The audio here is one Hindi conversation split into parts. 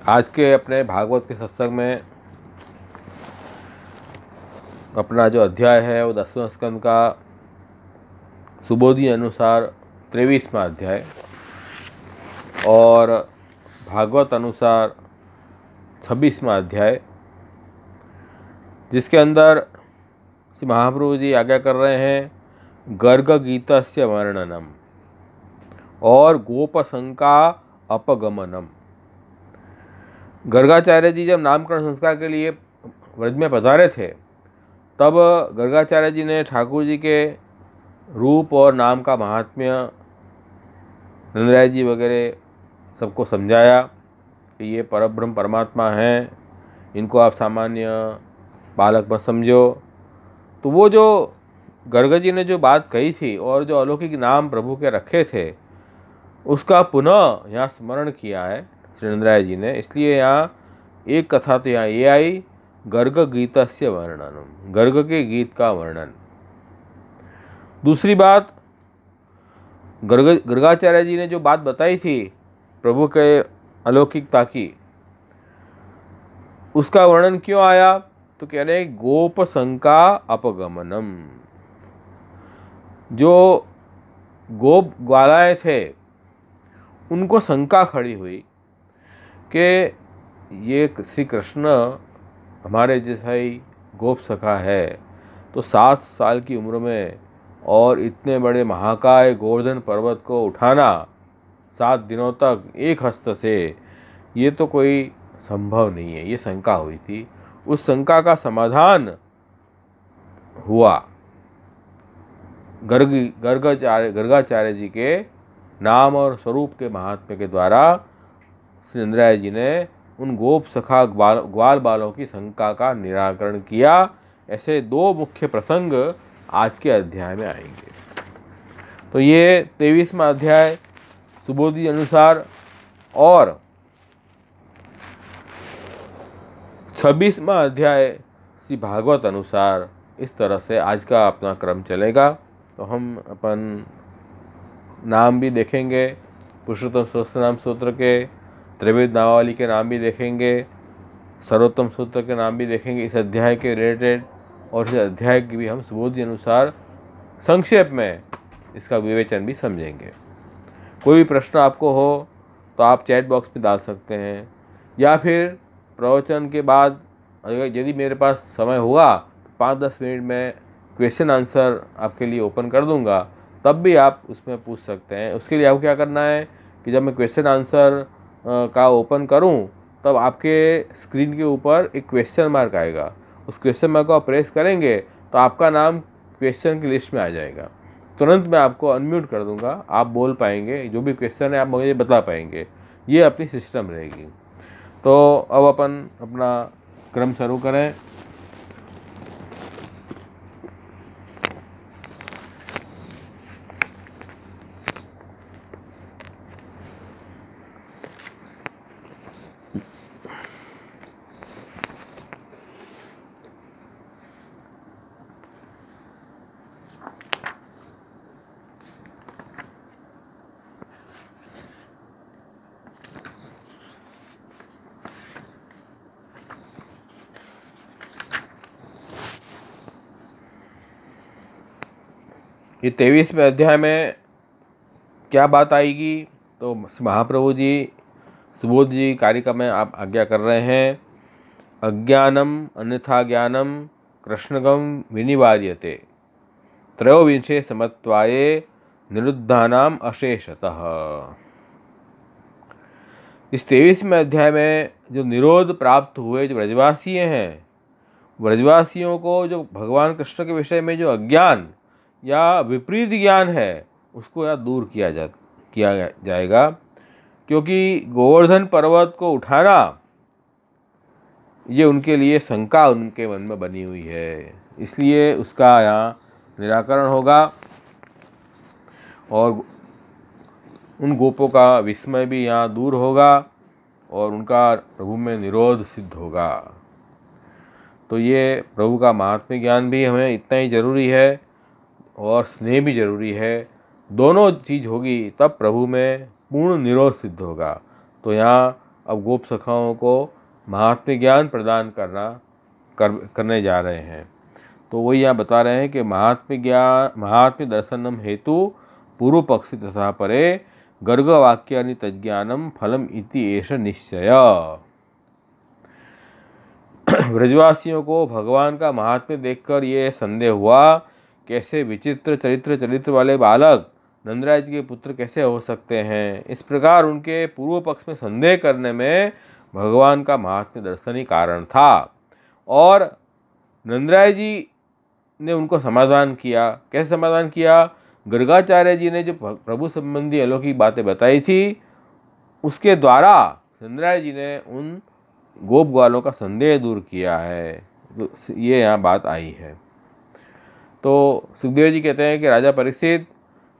आज के अपने भागवत के सत्संग में अपना जो अध्याय है वो 10वें स्कंद का सुबोधि अनुसार 23वां अध्याय और भागवत अनुसार 26वां अध्याय, जिसके अंदर श्री महाप्रभु जी आज्ञा कर रहे हैं गर्ग गीतस्य वर्णनम और गोपशंका अपगमनम। गर्गाचार्य जी जब नामकरण संस्कार के लिए व्रज में पधारे थे, तब गर्गाचार्य जी ने ठाकुर जी के रूप और नाम का महात्म्य नंदराय जी वगैरह सबको समझाया कि ये परब्रह्म परमात्मा हैं, इनको आप सामान्य बालक मत समझो। तो वो जो गर्ग जी ने जो बात कही थी और जो अलौकिक नाम प्रभु के रखे थे, उसका पुनः यहाँ स्मरण किया है श्री नंदराय जी ने। इसलिए यहाँ एक कथा तो यहाँ ये आई, गर्ग गीतस्य वर्णनम, गर्ग के गीत का वर्णन। दूसरी बात, गर्गाचार्य जी ने जो बात बताई थी प्रभु के अलौकिकता की, उसका वर्णन क्यों आया? तो कह रहे गोप शंका अपगमनम। जो गोप ग्वालाएं थे उनको शंका खड़ी हुई कि ये श्री कृष्ण हमारे जैसा ही गोप सखा है, तो 7 साल की उम्र में और इतने बड़े महाकाय गोवर्धन पर्वत को उठाना 7 दिनों तक एक हस्त से, ये तो कोई संभव नहीं है। ये शंका हुई थी। उस शंका का समाधान हुआ गर्गाचार्य जी के नाम और स्वरूप के महात्म्य के द्वारा। श्री नंदराय जी ने उन गोप सखा ग्वाल बालों की शंका का निराकरण किया। ऐसे 2 मुख्य प्रसंग आज के अध्याय में आएंगे। तो ये 23वां अध्याय सुबोधि अनुसार और 26वां अध्याय श्री भागवत अनुसार, इस तरह से आज का अपना क्रम चलेगा। तो हम अपन नाम भी देखेंगे, पुरुषोत्तम सहस्त्र नाम सूत्र के, त्रिवेद नामावली के नाम भी देखेंगे, सर्वोत्तम सूत्र के नाम भी देखेंगे इस अध्याय के रिलेटेड, और इस अध्याय की भी हम सुबोधि अनुसार संक्षेप में इसका विवेचन भी समझेंगे। कोई भी प्रश्न आपको हो तो आप चैट बॉक्स में डाल सकते हैं, या फिर प्रवचन के बाद यदि मेरे पास समय हुआ तो 5-10 मिनट में क्वेश्चन आंसर आपके लिए ओपन कर दूंगा, तब भी आप उसमें पूछ सकते हैं। उसके लिए आपको क्या करना है कि जब मैं क्वेश्चन आंसर का ओपन करूं, तब आपके स्क्रीन के ऊपर एक क्वेश्चन मार्क आएगा। उस क्वेश्चन मार्क को आप प्रेस करेंगे तो आपका नाम क्वेश्चन की लिस्ट में आ जाएगा। तुरंत मैं आपको अनम्यूट कर दूंगा, आप बोल पाएंगे, जो भी क्वेश्चन है आप मुझे बता पाएंगे। ये अपनी सिस्टम रहेगी। तो अब अपन अपना क्रम शुरू करें। ये 23वें अध्याय में क्या बात आएगी? तो महाप्रभु जी सुबोध जी कारिका में आप आज्ञा कर रहे हैं, अज्ञानम अन्यथा ज्ञानम कृष्णगम विनिवार्यते त्रयोविंशे समत्वाये निरुद्धानाम अशेषतः। इस 23वें अध्याय में जो निरोध प्राप्त हुए जो ब्रजवासी हैं, ब्रजवासियों को जो भगवान कृष्ण के विषय में जो अज्ञान या विपरीत ज्ञान है, उसको यहाँ दूर किया जाएगा। क्योंकि गोवर्धन पर्वत को उठाना, ये उनके लिए शंका उनके मन में बनी हुई है, इसलिए उसका यहाँ निराकरण होगा और उन गोपों का विस्मय भी यहाँ दूर होगा और उनका प्रभु में निरोध सिद्ध होगा। तो ये प्रभु का महात्म्य ज्ञान भी हमें इतना ही जरूरी है और स्नेह भी जरूरी है। दोनों चीज़ होगी तब प्रभु में पूर्ण निरोध सिद्ध होगा। तो यहाँ अब गोप सखाओं को महात्म्य ज्ञान प्रदान करने जा रहे हैं। तो वही यहाँ बता रहे हैं कि महात्म्य दर्शनम हेतु पूर्व पक्षी तथा परे गर्ग वाक्यानि तज्ज्ञानम फलम इति एष निश्चय। ब्रजवासियों को भगवान का महात्म्य देखकर ये संदेह हुआ, कैसे विचित्र चरित्र वाले बालक नंदराज के पुत्र कैसे हो सकते हैं। इस प्रकार उनके पूर्व पक्ष में संदेह करने में भगवान का महात्म्य दर्शन ही कारण था। और नंदराय जी ने उनको समाधान किया। कैसे समाधान किया? गर्गाचार्य जी ने जो प्रभु संबंधी अलौकिक बातें बताई थी, उसके द्वारा नंदराय जी ने उन गोप ग्वालों का संदेह दूर किया है। तो ये यहाँ बात आई है। तो सुखदेव जी कहते हैं कि राजा परीक्षित,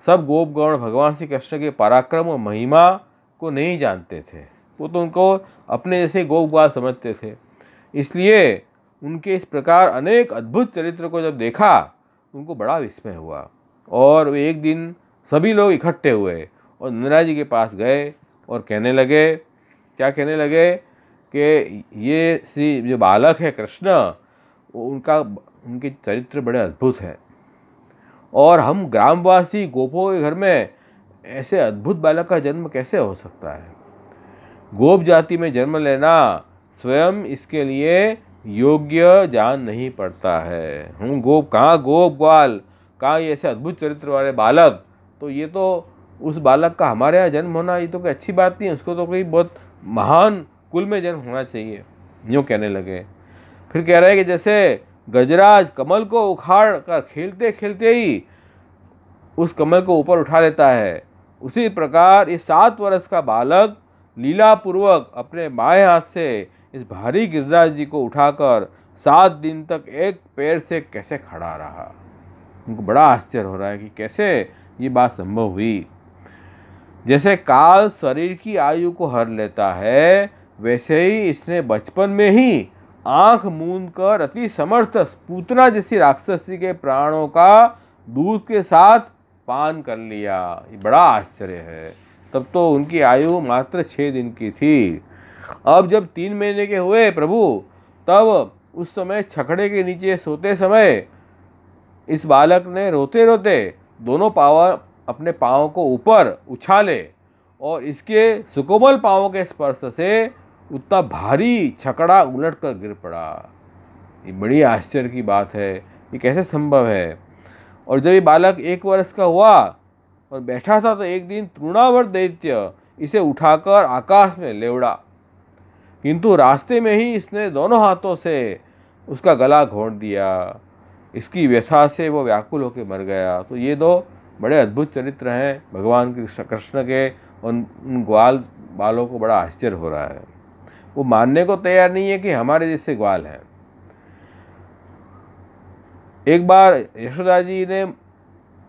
सब गोपगण भगवान श्री कृष्ण के पराक्रम और महिमा को नहीं जानते थे। वो तो उनको अपने जैसे गोप ग्वाल समझते थे। इसलिए उनके इस प्रकार अनेक अद्भुत चरित्र को जब देखा, उनको बड़ा विस्मय हुआ। और वे एक दिन सभी लोग इकट्ठे हुए और नंदराज जी के पास गए और कहने लगे, क्या कहने लगे कि ये श्री जो बालक है कृष्ण, उनके चरित्र बड़े अद्भुत हैं और हम ग्रामवासी गोपों के घर में ऐसे अद्भुत बालक का जन्म कैसे हो सकता है। गोप जाति में जन्म लेना स्वयं इसके लिए योग्य जान नहीं पड़ता है। हम गोप ग्वाल, कहाँ ये ऐसे अद्भुत चरित्र वाले बालक, तो ये तो उस बालक का हमारे यहाँ जन्म होना ये तो कोई अच्छी बात नहीं है, उसको तो कोई बहुत महान कुल में जन्म होना चाहिए, यूँ कहने लगे। फिर कह रहे हैं कि जैसे गजराज कमल को उखाड़ कर खेलते खेलते ही उस कमल को ऊपर उठा लेता है, उसी प्रकार इस 7 वर्ष का बालक लीलापूर्वक अपने बाएं हाथ से इस भारी गिरिराज जी को उठाकर 7 दिन तक एक पैर से कैसे खड़ा रहा। उनको बड़ा आश्चर्य हो रहा है कि कैसे ये बात संभव हुई। जैसे काल शरीर की आयु को हर लेता है, वैसे ही इसने बचपन में ही आंख मूंद कर अति समर्थ पूतना जैसी राक्षसी के प्राणों का दूध के साथ पान कर लिया। ये बड़ा आश्चर्य है। तब तो उनकी आयु मात्र 6 दिन की थी। अब जब 3 महीने के हुए प्रभु, तब उस समय छकड़े के नीचे सोते समय इस बालक ने रोते रोते दोनों अपने पाँव को ऊपर उछाले और इसके सुकोमल पाँवों के स्पर्श से उतना भारी छकड़ा उलट कर गिर पड़ा। ये बड़ी आश्चर्य की बात है, ये कैसे संभव है। और जब ये बालक 1 वर्ष का हुआ और बैठा था, तो एक दिन तृणावर्त दैत्य इसे उठाकर आकाश में ले उड़ा, किंतु रास्ते में ही इसने दोनों हाथों से उसका गला घोंट दिया। इसकी व्यथा से वो व्याकुल होकर मर गया। तो ये 2 बड़े अद्भुत चरित्र हैं भगवान कृष्ण के। और उन ग्वाल बालों को बड़ा आश्चर्य हो रहा है, वो मानने को तैयार नहीं है कि हमारे जैसे ग्वाल हैं। एक बार यशोदा जी ने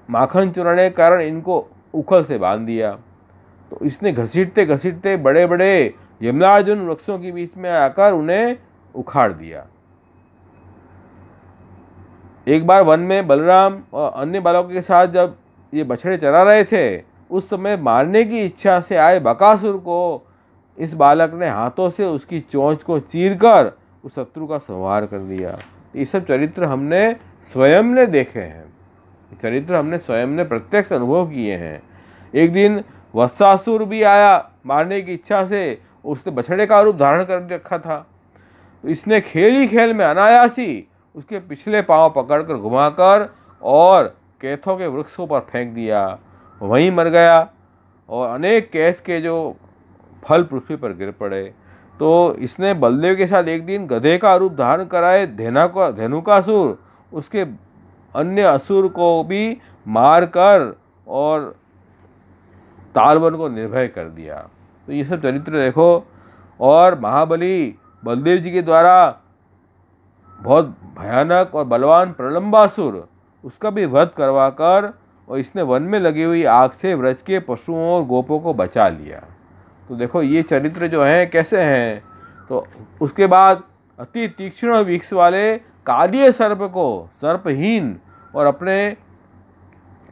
माखन चुराने के कारण इनको उखल से बांध दिया, तो इसने घसीटते घसीटते बड़े बड़े यमलार्जुन वृक्षों के बीच में आकर उन्हें उखाड़ दिया। एक बार वन में बलराम और अन्य बालकों के साथ जब ये बछड़े चरा रहे थे, उस समय मारने की इच्छा से आए बकासुर को इस बालक ने हाथों से उसकी चोंच को चीरकर उस शत्रु का संहार कर दिया। ये सब चरित्र हमने स्वयं ने देखे हैं, चरित्र हमने स्वयं ने प्रत्यक्ष अनुभव किए हैं। एक दिन वत्सासुर भी आया मारने की इच्छा से, उसने बछड़े का रूप धारण कर रखा था। तो इसने खेल ही खेल में अनायासी उसके पिछले पांव पकड़कर घुमाकर और कैथों के वृक्षों पर फेंक दिया, वहीं मर गया। और अनेक कैथ के जो फल पृथ्वी पर गिर पड़े। तो इसने बलदेव के साथ एक दिन गधे का रूप धारण कराए धेनुकासुर उसके अन्य असुर को भी मार कर और तालवन को निर्भय कर दिया। तो ये सब चरित्र देखो। और महाबली बलदेव जी के द्वारा बहुत भयानक और बलवान प्रलंबासुर, उसका भी वध करवा कर और इसने वन में लगी हुई आग से व्रज के पशुओं और गोपों को बचा लिया। तो देखो ये चरित्र जो हैं कैसे हैं। तो उसके बाद अति तीक्ष्ण विक्ष वाले कालीय सर्प को सर्पहीन और अपने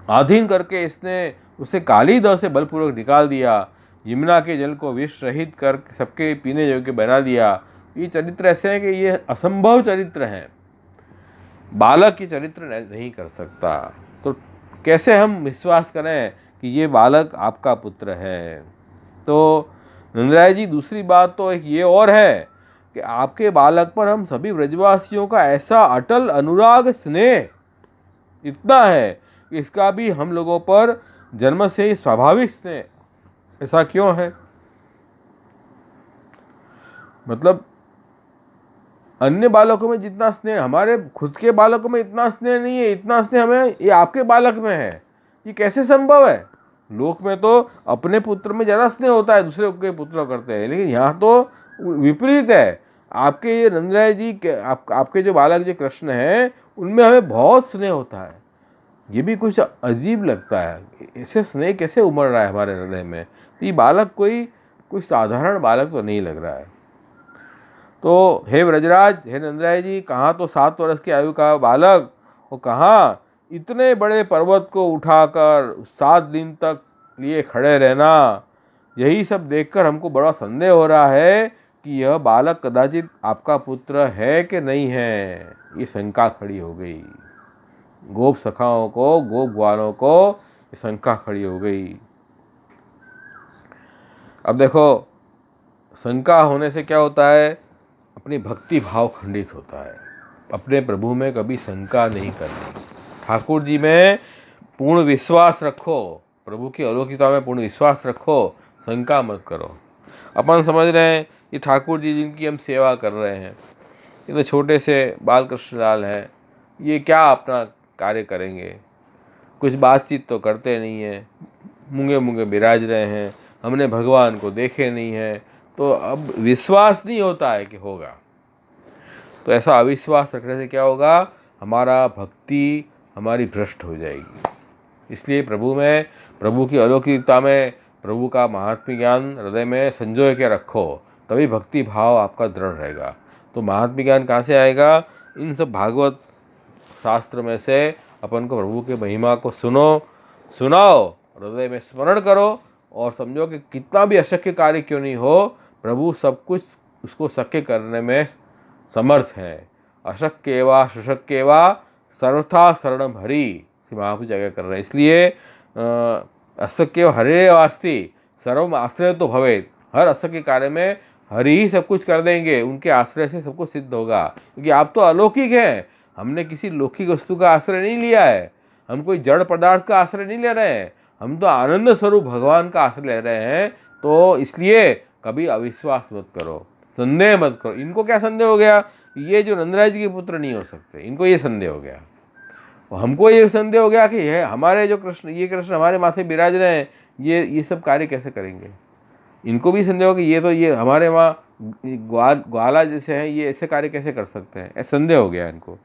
अधीन करके इसने उसे काली दह से बलपूर्वक निकाल दिया। यमुना के जल को विष रहित कर सबके पीने योग्य बना दिया। ये चरित्र ऐसे हैं कि ये असंभव चरित्र हैं, बालक ये चरित्र नहीं कर सकता। तो कैसे हम विश्वास करें कि ये बालक आपका पुत्र है? तो नंदराय जी, दूसरी बात तो एक ये और है कि आपके बालक पर हम सभी ब्रजवासियों का ऐसा अटल अनुराग स्नेह इतना है कि इसका भी हम लोगों पर जन्म से ही स्वाभाविक स्नेह। ऐसा क्यों है? मतलब अन्य बालकों में जितना स्नेह हमारे खुद के बालकों में इतना स्नेह नहीं है, इतना स्नेह हमें ये आपके बालक में है। ये कैसे संभव है? लोक में तो अपने पुत्र में ज़्यादा स्नेह होता है, दूसरे के पुत्र करते हैं, लेकिन यहाँ तो विपरीत है। आपके ये नंदराय जी के आपके जो बालक जो कृष्ण हैं उनमें हमें बहुत स्नेह होता है। ये भी कुछ अजीब लगता है, ऐसे स्नेह कैसे उमड़ रहा है हमारे हृदय में? तो ये बालक कोई साधारण बालक तो नहीं लग रहा है। तो हे ब्रजराज, हे नंदराय जी, कहाँ तो 7 वर्ष की आयु का बालक और कहाँ इतने बड़े पर्वत को उठाकर 7 दिन तक लिए खड़े रहना, यही सब देखकर हमको बड़ा संदेह हो रहा है कि यह बालक कदाचित आपका पुत्र है कि नहीं है। ये शंका खड़ी हो गई, गोप सखाओं को, गोप ग्वालों को शंका खड़ी हो गई। अब देखो, शंका होने से क्या होता है? अपनी भक्ति भाव खंडित होता है। अपने प्रभु में कभी शंका नहीं करनी। ठाकुर जी में पूर्ण विश्वास रखो, प्रभु की अलौकिकता में पूर्ण विश्वास रखो, शंका मत करो। अपन समझ रहे हैं ये ठाकुर जी जिनकी हम सेवा कर रहे हैं, ये तो छोटे से बाल कृष्ण लाल हैं, ये क्या अपना कार्य करेंगे, कुछ बातचीत तो करते नहीं हैं, मूंगे मूंगे बिराज रहे हैं, हमने भगवान को देखे नहीं है, तो अब विश्वास नहीं होता है कि होगा। तो ऐसा अविश्वास रखने से क्या होगा? हमारा भक्ति हमारी भ्रष्ट हो जाएगी। इसलिए प्रभु की अलौकिकता में प्रभु का महात्म्य ज्ञान हृदय में संजो के रखो, तभी भक्ति भाव आपका दृढ़ रहेगा। तो महात्म्य ज्ञान कहाँ से आएगा? इन सब भागवत शास्त्र में से अपन को प्रभु के महिमा को सुनाओ, हृदय में स्मरण करो और समझो कि कितना भी अशक्य कार्य क्यों नहीं हो, प्रभु सब कुछ उसको शक्य करने में समर्थ है। अशक्य वा सुशक्य वा सर्वथा शरणम हरि, महाप्रभु जगह कर रहे हैं। इसलिए अशक्य हरे वास्ति सर्वम आश्रय तो भवेत, हर अशक्य कार्य में हरि ही सब कुछ कर देंगे, उनके आश्रय से सब कुछ सिद्ध होगा। क्योंकि आप तो अलौकिक हैं, हमने किसी लौकिक वस्तु का आश्रय नहीं लिया है, हम कोई जड़ पदार्थ का आश्रय नहीं ले रहे हैं, हम तो आनंद स्वरूप भगवान का आश्रय ले रहे हैं। तो इसलिए कभी अविश्वास मत करो, संदेह मत करो। इनको क्या संदेह हो गया? ये जो नंदराज जी के पुत्र नहीं हो सकते, इनको ये संदेह हो गया। और हमको ये संदेह हो गया कि यह हमारे जो कृष्ण, ये कृष्ण हमारे माथे बिराज रहे हैं, ये सब कार्य कैसे करेंगे। इनको भी संदेह हो कि ये हमारे वहाँ ग्वाला जैसे हैं, ये ऐसे कार्य कैसे कर सकते हैं, ऐसा संदेह हो गया इनको।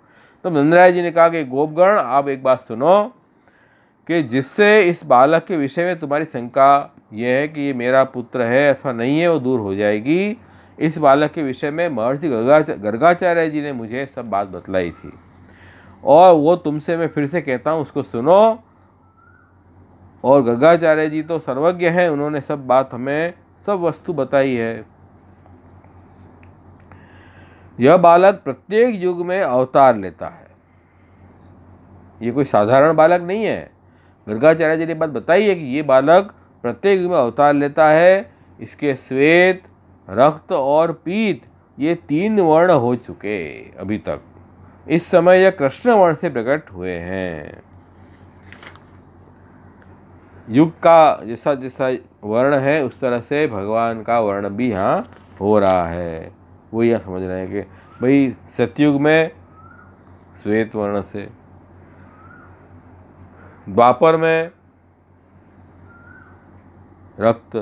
तब नंदराय जी ने कहा कि गोपगण, आप एक बात सुनो कि जिससे इस बालक के विषय में तुम्हारी शंका ये है कि ये मेरा पुत्र है अथवा नहीं है, वो दूर हो जाएगी। इस बालक के विषय में महर्षि गर्गाचार्य जी ने मुझे सब बात बतलाई थी, और वो तुमसे मैं फिर से कहता हूँ, उसको सुनो। और गर्गाचार्य जी तो सर्वज्ञ हैं, उन्होंने सब बात हमें सब वस्तु बताई है। यह बालक प्रत्येक युग में अवतार लेता है, ये कोई साधारण बालक नहीं है। गर्गाचार्य जी ने बात बताई है कि ये बालक प्रत्येक युग में अवतार लेता है। इसके श्वेत, रक्त और पीत, ये 3 वर्ण हो चुके अभी तक। इस समय यह कृष्ण वर्ण से प्रकट हुए हैं। युग का जैसा जैसा वर्ण है उस तरह से भगवान का वर्ण भी यहाँ हो रहा है। वो यह समझ रहे हैं कि भाई सतयुग में श्वेत वर्ण से, द्वापर में रक्त,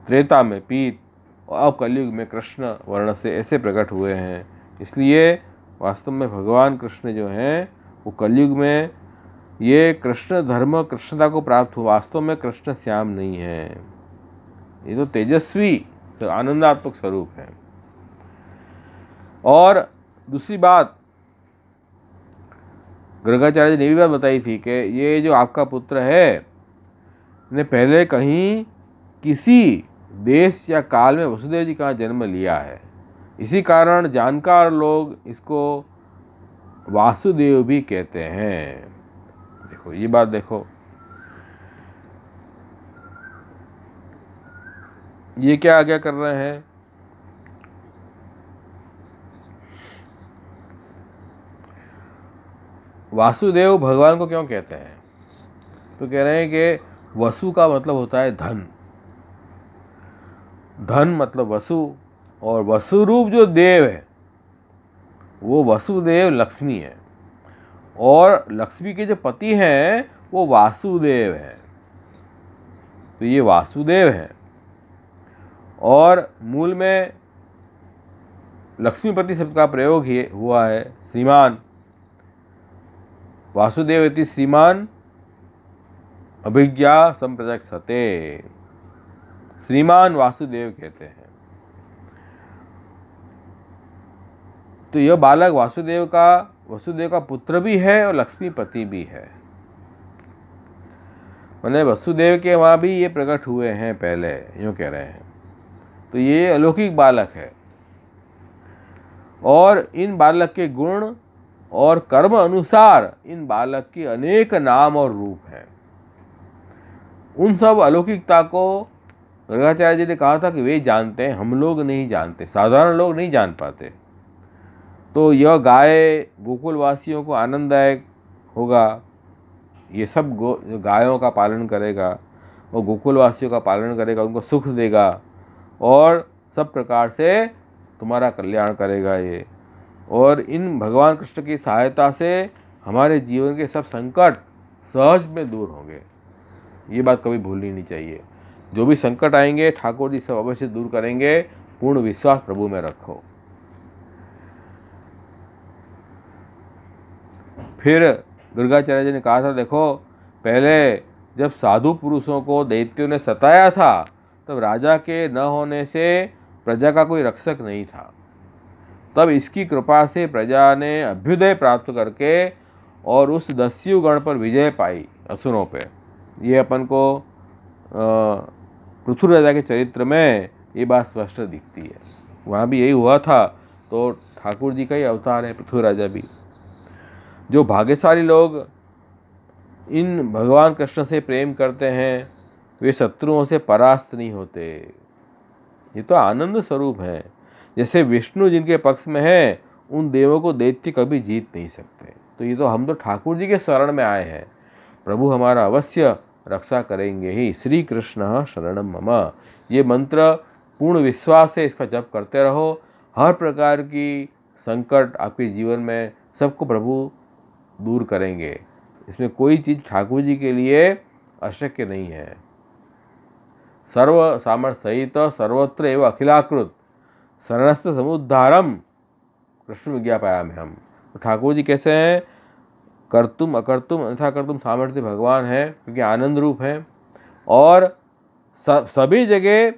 त्रेता में पीत, और अब कलयुग में कृष्ण वर्ण से ऐसे प्रकट हुए हैं। इसलिए वास्तव में भगवान कृष्ण जो हैं वो कलयुग में ये कृष्ण धर्म, कृष्णता को प्राप्त हुआ। वास्तव में कृष्ण श्याम नहीं है, ये तो तेजस्वी तो आनंदात्मक स्वरूप है। और दूसरी बात, गर्गाचार्य जी ने भी बात बताई थी कि ये जो आपका पुत्र है, ने पहले कहीं किसी देश या काल में वसुदेव जी का जन्म लिया है। इसी कारण जानकार लोग इसको वासुदेव भी कहते हैं। देखो ये बात देखो, ये क्या आज्ञा कर रहे हैं? वासुदेव भगवान को क्यों कहते हैं? तो कह रहे हैं कि वसु का मतलब होता है धन, धन मतलब वसु, और वसुरूप जो देव है वो वसुदेव लक्ष्मी है, और लक्ष्मी के जो पति हैं वो वासुदेव हैं। तो ये वासुदेव हैं, और मूल में लक्ष्मीपति शब्द का प्रयोग ही हुआ है श्रीमान। वासुदेव इति श्रीमान अभिज्ञा संप्रजक्षते, श्रीमान वासुदेव कहते हैं। तो यह बालक वसुदेव का पुत्र भी है और लक्ष्मीपति भी है। मैंने वसुदेव के वहाँ भी ये प्रकट हुए हैं पहले, यूँ कह रहे हैं। तो ये अलौकिक बालक है, और इन बालक के गुण और कर्म अनुसार इन बालक की अनेक नाम और रूप हैं। उन सब अलौकिकता को गर्गाचार्य जी ने कहा था कि वे जानते हैं, हम लोग नहीं जानते, साधारण लोग नहीं जान पाते। तो यह गाय गोकुल वासियों को आनंददायक होगा, ये सब जो गायों का पालन करेगा वो गोकुल वासियों का पालन करेगा, उनको सुख देगा और सब प्रकार से तुम्हारा कल्याण करेगा ये। और इन भगवान कृष्ण की सहायता से हमारे जीवन के सब संकट सहज में दूर होंगे। ये बात कभी भूलनी नहीं चाहिए। जो भी संकट आएंगे ठाकुर जी सब अवश्य दूर करेंगे। पूर्ण विश्वास प्रभु में रखो। फिर गर्गाचार्य जी ने कहा था, देखो पहले जब साधु पुरुषों को दैत्यों ने सताया था तब राजा के न होने से प्रजा का कोई रक्षक नहीं था। तब इसकी कृपा से प्रजा ने अभ्युदय प्राप्त करके और उस दस्यु गण पर विजय पाई असुरों पे। ये अपन को पृथ्वी राजा के चरित्र में ये बात स्पष्ट दिखती है। वहाँ भी यही हुआ था, तो ठाकुर जी का ही अवतार है पृथ्वी राजा भी। जो भाग्यशाली लोग इन भगवान कृष्ण से प्रेम करते हैं वे शत्रुओं से परास्त नहीं होते। ये तो आनंद स्वरूप हैं। जैसे विष्णु जिनके पक्ष में है उन देवों को दैत्य कभी जीत नहीं सकते। तो ये तो हम तो ठाकुर जी के शरण में आए हैं, प्रभु हमारा अवश्य रक्षा करेंगे ही। श्री कृष्ण शरणम मम, ये मंत्र पूर्ण विश्वास से इसका जप करते रहो। हर प्रकार की संकट आपके जीवन में सबको प्रभु दूर करेंगे। इसमें कोई चीज़ ठाकुर जी के लिए अशक्य नहीं है। सर्व सामर्थ्य सहित सर्वत्र एवं अखिलाकृत शरणस्थ समुद्धारम कृष्ण विज्ञापयामि हम। तो ठाकुर जी कैसे हैं? कर्तुम अकर्तुम अन्यथा कर्तुम सामर्थ्य भगवान है, क्योंकि आनंद रूप है और सभी जगह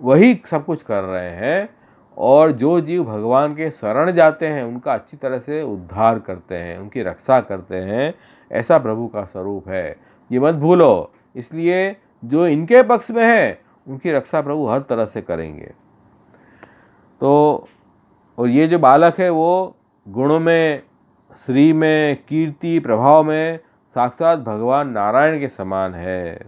वही सब कुछ कर रहे हैं। और जो जीव भगवान के शरण जाते हैं उनका अच्छी तरह से उद्धार करते हैं, उनकी रक्षा करते हैं। ऐसा प्रभु का स्वरूप है, ये मत भूलो। इसलिए जो इनके पक्ष में है उनकी रक्षा प्रभु हर तरह से करेंगे। तो और ये जो बालक है वो गुणों में, श्री में, कीर्ति, प्रभाव में साक्षात भगवान नारायण के समान है।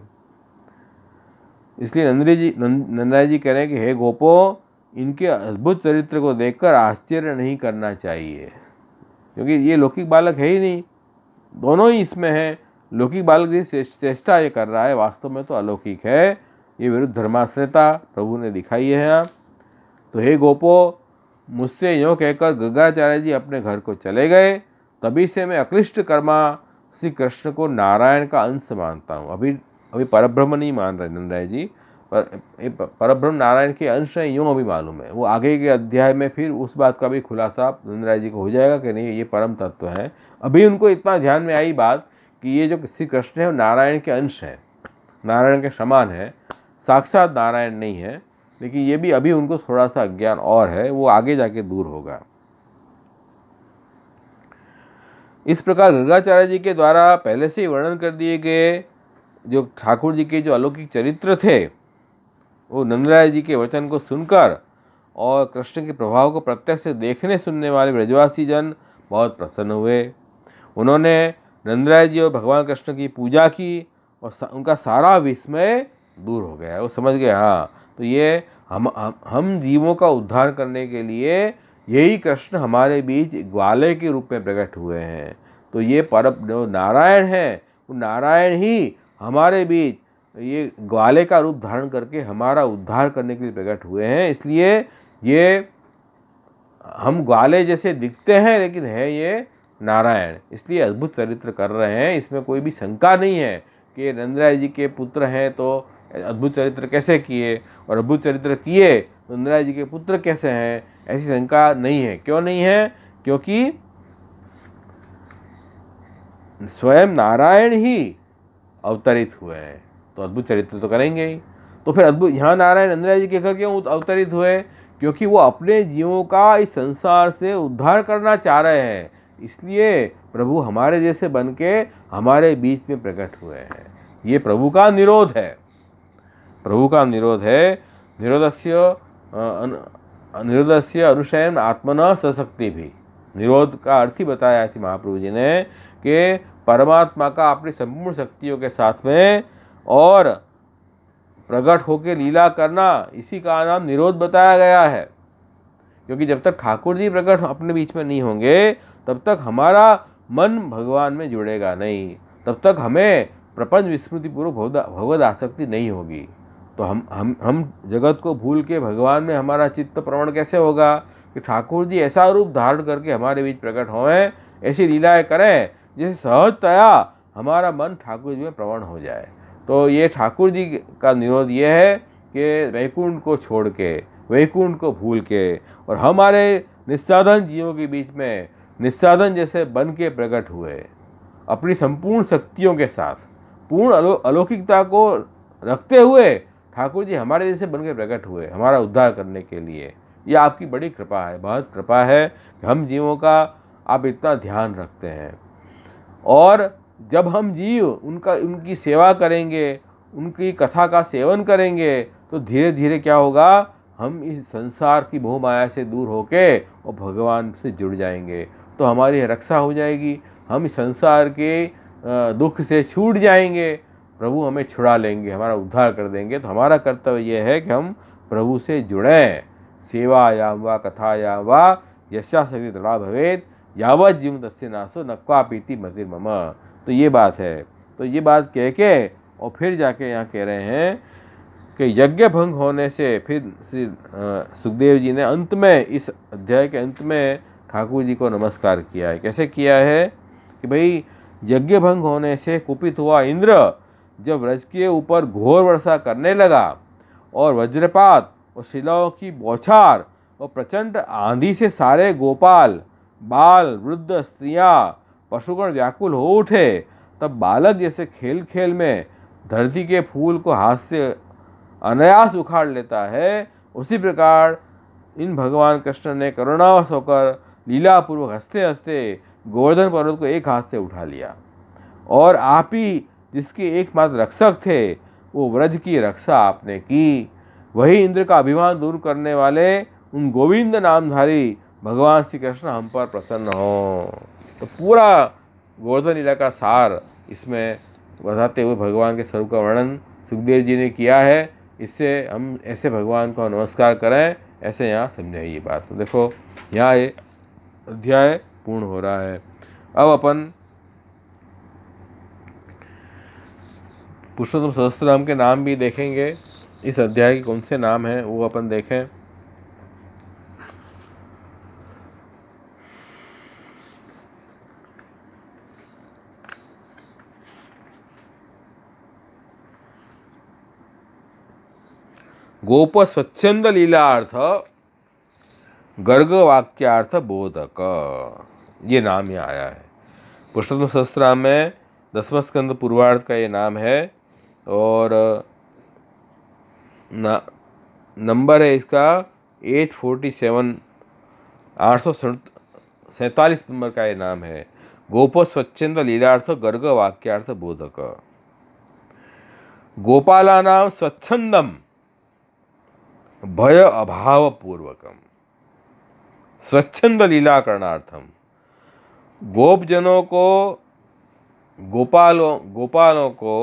इसलिए नंदराय जी कह रहे हैं कि हे गोपो, इनके अद्भुत चरित्र को देखकर आश्चर्य नहीं करना चाहिए, क्योंकि ये लौकिक बालक है ही नहीं, दोनों ही इसमें है। लौकिक बालक जी चेष्टा ये कर रहा है, वास्तव में तो अलौकिक है। ये विरुद्ध धर्माश्रयता प्रभु ने दिखाई है यहाँ। तो हे गोपो, मुझसे यूँ कहकर गर्गाचार्य जी अपने घर को चले गए। तभी से मैं अक्लिष्ट कर्मा श्री कृष्ण को नारायण का अंश मानता हूँ। अभी परब्रह्म नहीं मान रहे नंदराय जी, परब्रह्म नारायण के अंश हैं यूँ अभी मालूम है। वो आगे के अध्याय में फिर उस बात का भी खुलासा नंदराय जी को हो जाएगा कि नहीं ये परम तत्व है। अभी उनको इतना ध्यान में आई बात कि ये जो श्री कृष्ण है वो नारायण के अंश है, नारायण के समान है, साक्षात नारायण नहीं है। लेकिन ये भी अभी उनको थोड़ा सा अज्ञान और है, वो आगे जाके दूर होगा। इस प्रकार गर्गाचार्य जी के द्वारा पहले से ही वर्णन कर दिए गए जो ठाकुर जी के जो अलौकिक चरित्र थे, वो नंदराय जी के वचन को सुनकर और कृष्ण के प्रभाव को प्रत्यक्ष देखने सुनने वाले ब्रजवासी जन बहुत प्रसन्न हुए। उन्होंने नंदराय जी और भगवान कृष्ण की पूजा की और उनका सारा विस्मय दूर हो गया। वो समझ गए, हाँ तो ये हम जीवों का उद्धार करने के लिए यही कृष्ण हमारे बीच ग्वाले के रूप में प्रकट हुए हैं। तो ये परम जो नारायण हैं, वो नारायण ही हमारे बीच ये ग्वाले का रूप धारण करके हमारा उद्धार करने के लिए प्रकट हुए हैं। इसलिए ये हम ग्वाले जैसे दिखते हैं लेकिन है ये नारायण, इसलिए अद्भुत चरित्र कर रहे हैं। इसमें कोई भी शंका नहीं है कि नंदराय जी के पुत्र हैं तो अद्भुत चरित्र कैसे किए, और अद्भुत चरित्र किए तो नंदराय जी के पुत्र कैसे हैं, ऐसी शंका नहीं है। क्यों नहीं है? क्योंकि स्वयं नारायण ही अवतरित हुए हैं, तो अद्भुत चरित्र तो करेंगे ही। तो फिर अद्भुत यहाँ नारायण नंदराय जी के घर क्यों अवतरित हुए? क्योंकि वो अपने जीवों का इस संसार से उद्धार करना चाह रहे हैं, इसलिए प्रभु हमारे जैसे बन के हमारे बीच में प्रकट हुए हैं। ये प्रभु का निरोध है, प्रभु का निरोध है। निरोधस्य अनुशयन आत्मना सशक्ति भी। निरोध का अर्थ ही बताया ऐसी महाप्रभु जी ने कि परमात्मा का अपनी संपूर्ण शक्तियों के साथ में और प्रकट होकर लीला करना, इसी का नाम निरोध बताया गया है। क्योंकि जब तक ठाकुर जी प्रकट अपने बीच में नहीं होंगे तब तक हमारा मन भगवान में जुड़ेगा नहीं, तब तक हमें प्रपंच विस्मृति पूर्वक भगवद आसक्ति नहीं होगी। तो हम जगत को भूल के भगवान में हमारा चित्त प्रवण कैसे होगा? कि ठाकुर जी ऐसा रूप धारण करके हमारे बीच प्रकट होएं, ऐसी लीलाएं करें जिससे सहजतया हमारा मन ठाकुर जी में प्रवण हो जाए। तो ये ठाकुर जी का निरोध ये है कि वैकुंठ को छोड़ के, वैकुंठ को भूल के और हमारे निस्साधन जीवों के बीच में निस्साधन जैसे बन के प्रकट हुए, अपनी संपूर्ण शक्तियों के साथ पूर्ण अलौकिकता को रखते हुए ठाकुर जी हमारे जैसे बन के प्रकट हुए हमारा उद्धार करने के लिए। ये आपकी बड़ी कृपा है, बहुत कृपा है कि हम जीवों का आप इतना ध्यान रखते हैं। और जब हम जीव उनकी सेवा करेंगे, उनकी कथा का सेवन करेंगे, तो धीरे धीरे क्या होगा, हम इस संसार की मोह माया से दूर होके और भगवान से जुड़ जाएंगे। तो हमारी रक्षा हो जाएगी, हम इस संसार के दुख से छूट जाएंगे, प्रभु हमें छुड़ा लेंगे, हमारा उद्धार कर देंगे। तो हमारा कर्तव्य यह है कि हम प्रभु से जुड़ें। सेवायाम वा कथायाम वा यस्यासक्ति दृढ़ा भवेत् यावत् जीवं तस्य नाशो न क्वापीति मतिर्मम। तो ये बात है। तो ये बात कह के और फिर जाके यहाँ कह रहे हैं कि यज्ञ भंग होने से फिर श्री सुखदेव जी ने अंत में, इस अध्याय के अंत में ठाकुर जी को नमस्कार किया है। कैसे किया है कि भाई यज्ञ भंग होने से कुपित हुआ इंद्र जब व्रज के ऊपर घोर वर्षा करने लगा और वज्रपात और शिलाओं की बौछार और प्रचंड आंधी से सारे गोपाल, बाल, वृद्ध, स्त्रियां, पशुगण व्याकुल हो उठे, तब बालक जैसे खेल खेल में धरती के फूल को हाथ से अनायास उखाड़ लेता है, उसी प्रकार इन भगवान कृष्ण ने करुणावश होकर लीलापूर्वक हंसते हंसते गोवर्धन पर्वत को एक हाथ से उठा लिया। और आप ही जिसके एकमात्र रक्षक थे, वो व्रज की रक्षा आपने की। वही इंद्र का अभिमान दूर करने वाले उन गोविंद नामधारी भगवान श्री कृष्ण हम पर प्रसन्न हो। तो पूरा गोवर्धन लीला का सार इसमें बताते हुए भगवान के स्वरूप का वर्णन सुखदेव जी ने किया है। इससे हम ऐसे भगवान को नमस्कार करें, ऐसे यहाँ समझाइए ये बात। तो देखो यहाँ ये अध्याय पूर्ण हो रहा है। अब अपन पुरुषोत्तम सहस्त्रनाम के नाम भी देखेंगे। इस अध्याय के कौन से नाम हैं वो अपन देखें। गोप स्वच्छंद लीलार्थ गर्ग वाक्यार्थ बोधक, ये नाम यहाँ आया है। पुरुषोत्तम सहस्त्रनाम में 10वां स्कंद पूर्वार्ध का ये नाम है और नंबर है इसका 847, 847 नंबर का ये नाम है। गोप स्वच्छंद लीलार्थ गर्ग वाक्यार्थ बोधक। गोपालानां स्वच्छंदम भय अभाव पूर्वकम। स्वच्छंद लीला करणार्थम, गोपजनों को, गोपालों को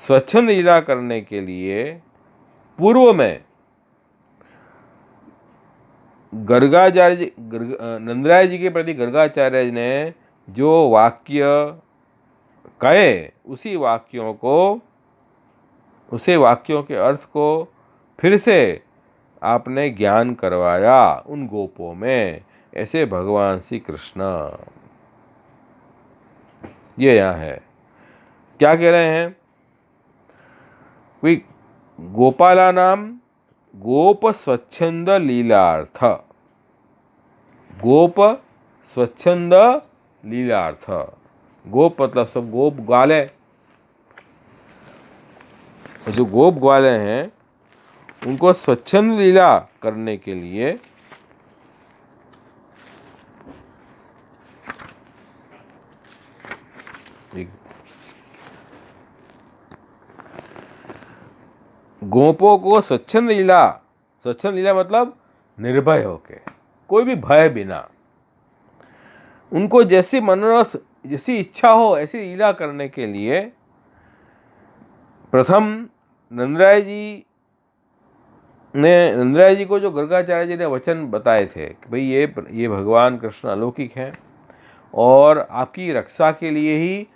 स्वच्छंद लीला करने के लिए पूर्व में नंदराय जी के प्रति गर्गाचार्य ने जो वाक्य कहे, उसी वाक्यों के अर्थ को फिर से आपने ज्ञान करवाया उन गोपों में। ऐसे भगवान श्री कृष्ण ये यहाँ है, क्या कह रहे हैं? कोई गोपाला नाम गोप स्वच्छंद लीलार्थ, गोप स्वच्छंद लीलार्थ, गोप मतलब सब गोप ग्वाले, जो गोप ग्वाले हैं उनको स्वच्छंद लीला करने के लिए गोपों को स्वच्छंद लीला मतलब निर्भय होके, कोई भी भय बिना, उनको जैसी मनोरथ, जैसी इच्छा हो ऐसी लीला करने के लिए प्रथम नंदराय जी को जो गर्गाचार्य जी ने वचन बताए थे कि भाई ये भगवान कृष्ण अलौकिक हैं और आपकी रक्षा के लिए ही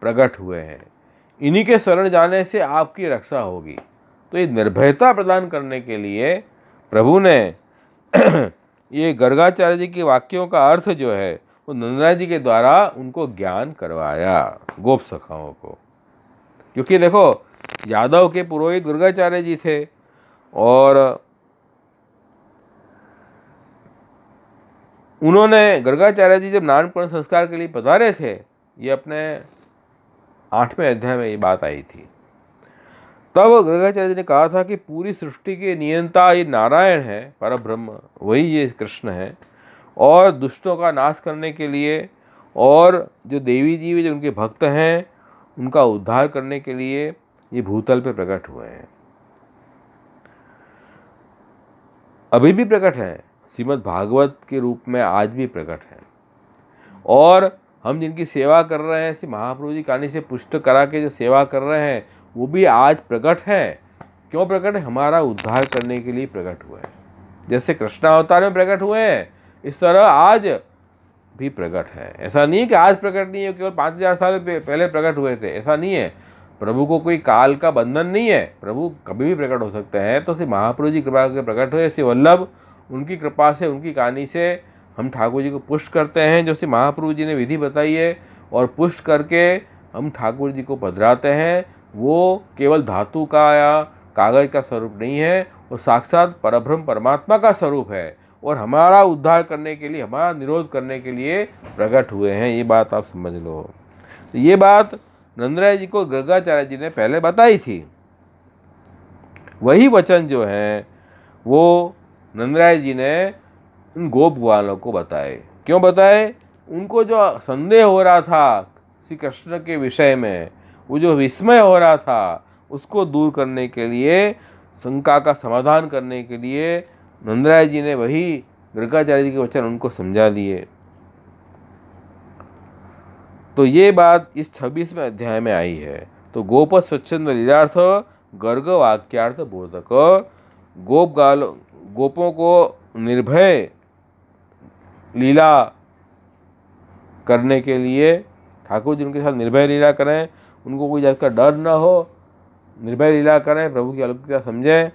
प्रकट हुए हैं, इन्हीं के शरण जाने से आपकी रक्षा होगी। तो ये निर्भयता प्रदान करने के लिए प्रभु ने ये गर्गाचार्य जी के वाक्यों का अर्थ जो है वो नंदराय जी के द्वारा उनको ज्ञान करवाया, गोप सखाओं को। क्योंकि देखो यादव के पुरोहित गर्गाचार्य जी थे और उन्होंने, गर्गाचार्य जी जब नामकरण संस्कार के लिए पधारे थे, ये अपने 8वें अध्याय में ये बात आई थी, तब गर्गाचार्य जी ने कहा था कि पूरी सृष्टि के नियंता ये नारायण है, परब्रह्म, वही ये कृष्ण है, और दुष्टों का नाश करने के लिए और जो देवी जी जो उनके भक्त हैं उनका उद्धार करने के लिए ये भूतल पे प्रकट हुए हैं, अभी भी प्रकट हैं, श्रीमद् भागवत के रूप में आज भी प्रकट हैं। और हम जिनकी सेवा कर रहे हैं, श्री महाप्रभु जी कहानी से पुष्ट करा के जो सेवा कर रहे हैं वो भी आज प्रकट है। क्यों प्रकट है? हमारा उद्धार करने के लिए प्रकट हुए हैं। जैसे कृष्णावतार में प्रकट हुए हैं इस तरह आज भी प्रकट है। ऐसा नहीं है कि आज प्रकट नहीं है, केवल 5000 साल पहले प्रकट हुए थे, ऐसा नहीं है। प्रभु को कोई काल का बंधन नहीं है, प्रभु कभी भी प्रकट हो सकते हैं। तो श्री महाप्रभु जी कृपा करके प्रकट हुए, श्री वल्लभ उनकी कृपा से, उनकी कहानी से हम ठाकुर जी को पुष्ट करते हैं, जो श्री महाप्रभु जी ने विधि बताई है, और पुष्ट करके हम ठाकुर जी को पधराते हैं। वो केवल धातु का या कागज का स्वरूप नहीं है, वो साक्षात परब्रह्म परमात्मा का स्वरूप है और हमारा उद्धार करने के लिए, हमारा निरोध करने के लिए प्रकट हुए हैं। ये बात आप समझ लो। तो ये बात नंदराय जी को गर्गाचार्य जी ने पहले बताई थी। वही वचन जो है वो नंदराय जी ने उन गोप ग्वालों को बताए। क्यों बताए? उनको जो संदेह हो रहा था श्री कृष्ण के विषय में, वो जो विस्मय हो रहा था, उसको दूर करने के लिए, शंका का समाधान करने के लिए नंदराय जी ने वही गर्गाचार्य जी के वचन उनको समझा दिए। तो ये बात इस 26वें अध्याय में आई है। तो गोप स्वच्छंद लीलार्थ गर्ग वाक्यार्थ बोधक, गोपों को निर्भय लीला करने के लिए, ठाकुर जी उनके साथ निर्भय लीला करें, उनको कोई जात का डर ना हो, निर्भय लीला करें, प्रभु की अलौकिकता समझें।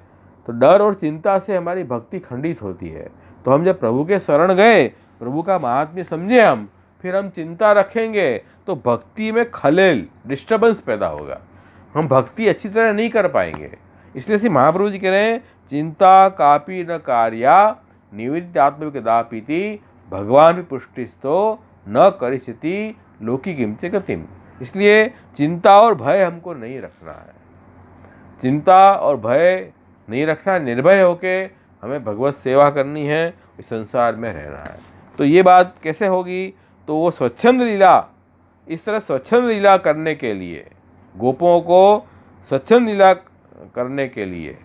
तो डर और चिंता से हमारी भक्ति खंडित होती है। तो हम जब प्रभु के शरण गए, प्रभु का महात्म्य समझे हम, फिर हम चिंता रखेंगे तो भक्ति में खलेल, डिस्टर्बेंस पैदा होगा, हम भक्ति अच्छी तरह नहीं कर पाएंगे। इसलिए श्री महाप्रभु जी कह रहे हैं, चिंता कापी न कार्या निवृत्त आत्मविदापीति भगवान भी पुष्टिस्तो न करिष्यति लोकी किमचे गतिम। इसलिए चिंता और भय हमको नहीं रखना है, चिंता और भय नहीं रखना, निर्भय होके हमें भगवत सेवा करनी है, इस संसार में रहना है। तो ये बात कैसे होगी? तो वो स्वच्छंद लीला, इस तरह स्वच्छंद लीला करने के लिए, गोपों को स्वच्छंद लीला करने के लिए।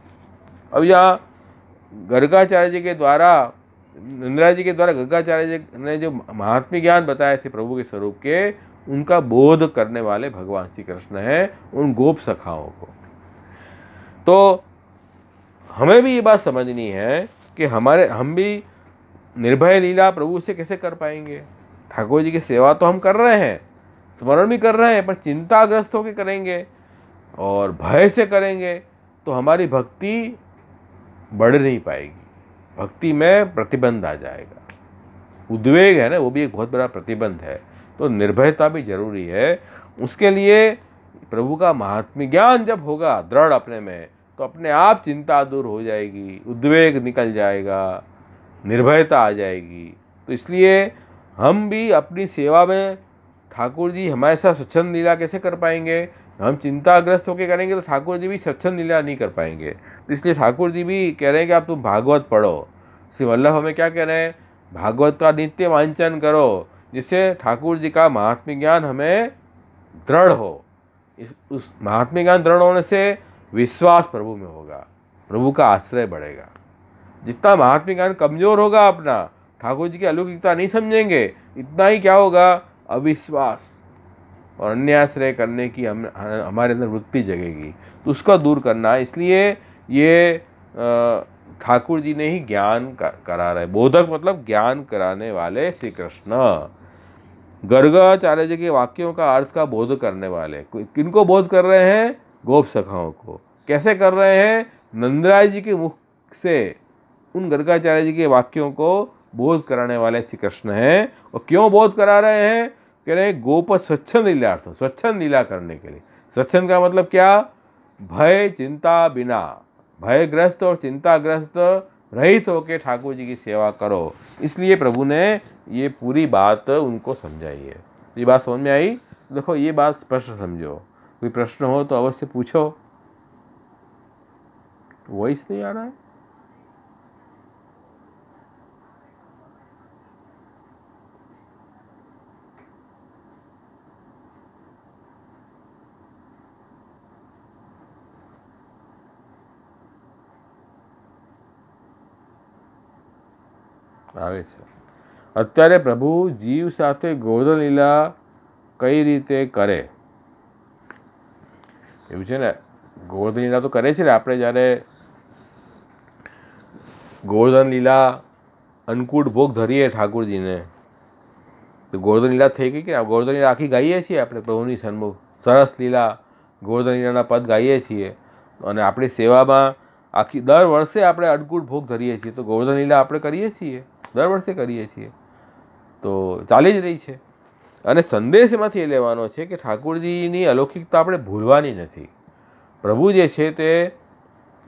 अब यहाँ गर्गाचार्य जी के द्वारा, नंदराज जी के द्वारा गर्गाचार्य जी ने जो महात्म्य ज्ञान बताए थे प्रभु के स्वरूप के, उनका बोध करने वाले भगवान श्री कृष्ण हैं उन गोप सखाओं को। तो हमें भी ये बात समझनी है कि हम भी निर्भय लीला प्रभु से कैसे कर पाएंगे। ठाकुर जी की सेवा तो हम कर रहे हैं, स्मरण भी कर रहे हैं, पर चिंताग्रस्त होकर करेंगे और भय से करेंगे तो हमारी भक्ति बढ़ नहीं पाएगी, भक्ति में प्रतिबंध आ जाएगा। उद्वेग है ना, वो भी एक बहुत बड़ा प्रतिबंध है। तो निर्भयता भी जरूरी है। उसके लिए प्रभु का महात्म्य ज्ञान जब होगा दृढ़ अपने में, तो अपने आप चिंता दूर हो जाएगी, उद्वेग निकल जाएगा, निर्भयता आ जाएगी। तो इसलिए हम भी अपनी सेवा में, ठाकुर जी हमारे साथ स्वच्छंद लीला कैसे कर पाएंगे, हम चिंताग्रस्त होकर करेंगे तो ठाकुर जी भी स्वच्छंद लीला नहीं कर पाएंगे। तो इसलिए ठाकुर जी भी कह रहे हैं कि आप तुम भागवत पढ़ो। श्री वल्लभ हमें क्या कह रहे हैं, भागवत का नित्य वांचन करो, जिससे ठाकुर जी का महात्म्य ज्ञान हमें दृढ़ हो। उस महात्म्य ज्ञान दृढ़ होने से विश्वास प्रभु में होगा, प्रभु का आश्रय बढ़ेगा। जितना महात्म्य ज्ञान कमजोर होगा अपना, ठाकुर जी की अलौकिकता नहीं समझेंगे, इतना ही क्या होगा, अविश्वास और अन्याश्रय करने की हमारे अंदर वृत्ति जगेगी। तो उसका दूर करना, इसलिए ये ठाकुर जी ने ही ज्ञान करा रहे। बोधक मतलब ज्ञान कराने वाले श्री कृष्ण। गर्गाचार्य जी के वाक्यों का अर्थ का बोध करने वाले। किनको बोध कर रहे हैं, गोप सखाओं को। कैसे कर रहे हैं, नंदराय जी के मुख से उन गर्गाचार्य जी के वाक्यों को बोध कराने वाले श्री कृष्ण हैं। और क्यों बोध करा रहे हैं, कह रहे हैं गोप स्वच्छंद लीलार्थ, स्वच्छंद लीला करने के लिए। स्वच्छंद का मतलब क्या, भय चिंता बिना, भयग्रस्त और चिंताग्रस्त रहित होकर ठाकुर जी की सेवा करो। इसलिए प्रभु ने ये पूरी बात उनको समझाई है। ये बात समझ में आई? देखो ये बात स्पष्ट समझो। कोई प्रश्न हो तो अवश्य पूछो। वॉइस नहीं आ रहा है? આવે છે। અત્યારે પ્રભુ જીવ સાથે ગોવર્ધન લીલા કઈ રીતે કરે, એવું છે ને। ગોવર્ધન લીલા તો કરે છે ને, આપણે જ્યારે ગોવર્ધન લીલા અન્નકૂટ ભોગ ધરીએ ઠાકુરજીને, તો ગોવર્ધન લીલા થઈ ગઈ કે ગોવર્ધન લીલા આખી ગાઈએ છીએ આપણે પ્રભુની સન્મુખ, સરસ લીલા ગોવર્ધન લીલાના પદ ગાઈએ છીએ। અને આપણી સેવામાં આખી દર વર્ષે આપણે અન્નકૂટ ભોગ ધરીએ છીએ, તો ગોવર્ધન લીલા આપણે કરીએ છીએ, દર વર્ષે કરીએ છીએ, તો ચાલી જ રહી છે। અને સંદેશ એમાંથી એ લેવાનો છે કે ઠાકુરજીની અલૌકિકતા આપણે ભૂલવાની નથી। પ્રભુ જે છે તે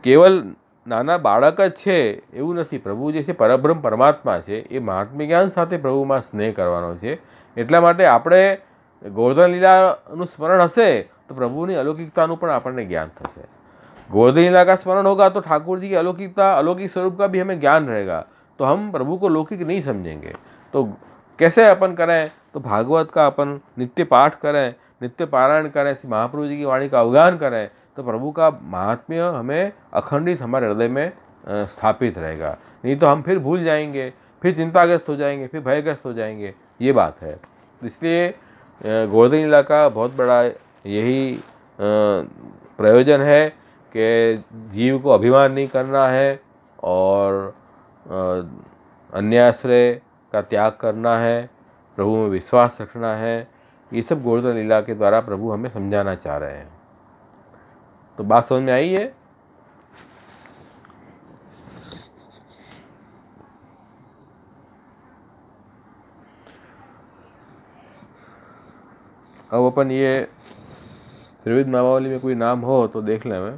કેવલ નાના બાળક જ છે એવું નથી। પ્રભુ જે છે પરબ્રહ્મ પરમાત્મા છે। એ મહાત્મ્ય જ્ઞાન સાથે પ્રભુમાં સ્નેહ કરવાનો છે। એટલા માટે આપણે ગોવર્ધન લીલાનું સ્મરણ હશે તો પ્રભુની अलौकिकताનું પણ આપણને જ્ઞાન થશે। गोवर्धन लीला का स्मरण होगा तो ठाकुर जी की अलौकिकता, अलौकिक स्वरूप का भी हमें ज्ञान रहेगा, तो हम प्रभु को लौकिक नहीं समझेंगे। तो कैसे अपन करें, तो भागवत का अपन नित्य पाठ करें, नित्य पारायण करें, श्री महाप्रभु जी की वाणी का अवगान करें, तो प्रभु का महात्म्य हमें अखंडित हमारे हृदय में स्थापित रहेगा। नहीं तो हम फिर भूल जाएंगे, फिर चिंताग्रस्त हो जाएंगे, फिर भयग्रस्त हो जाएंगे। ये बात है। इसलिए गोवर्धन लीला का बहुत बड़ा यही प्रयोजन है कि जीव को अभिमान नहीं करना है और अन्याश्रय का त्याग करना है, प्रभु में विश्वास रखना है। ये सब गोवर्धन लीला के द्वारा प्रभु हमें समझाना चाह रहे हैं। तो बात समझ में आई है? अब अपन ये त्रिविध नामावली में कोई नाम हो तो देख लें। मैं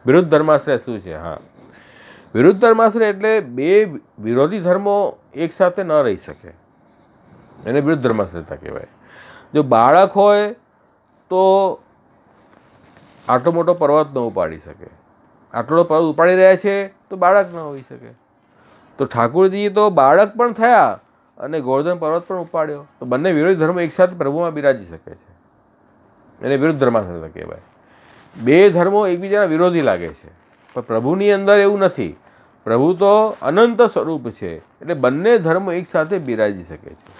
विरुद्ध धर्माश्रय શું છે? हाँ, વિરુદ્ધ ધર્માશ્રય એટલે બે વિરોધી ધર્મો એક સાથે ન રહી શકે, એને વિરુદ્ધ ધર્માશ્રયતા કહેવાય। જો બાળક હોય તો આટલો મોટો પર્વત ન ઉપાડી શકે, આટલો પર્વત ઉપાડી રહ્યા છે તો બાળક ન હોઈ શકે। તો ઠાકુરજી તો બાળક પણ થયા અને ગોવર્ધન પર્વત પણ ઉપાડ્યો, તો બંને વિરોધી ધર્મો એકસાથે પ્રભુમાં બિરાજી શકે છે, એને વિરુદ્ધ ધર્માશ્રયતા કહેવાય। બે ધર્મો એકબીજાના વિરોધી લાગે છે, પણ પ્રભુની અંદર એવું નથી. પ્રભુ તો અનંત સ્વરૂપ છે, એટલે બંને ધર્મો એકસાથે બિરાજી શકે છે.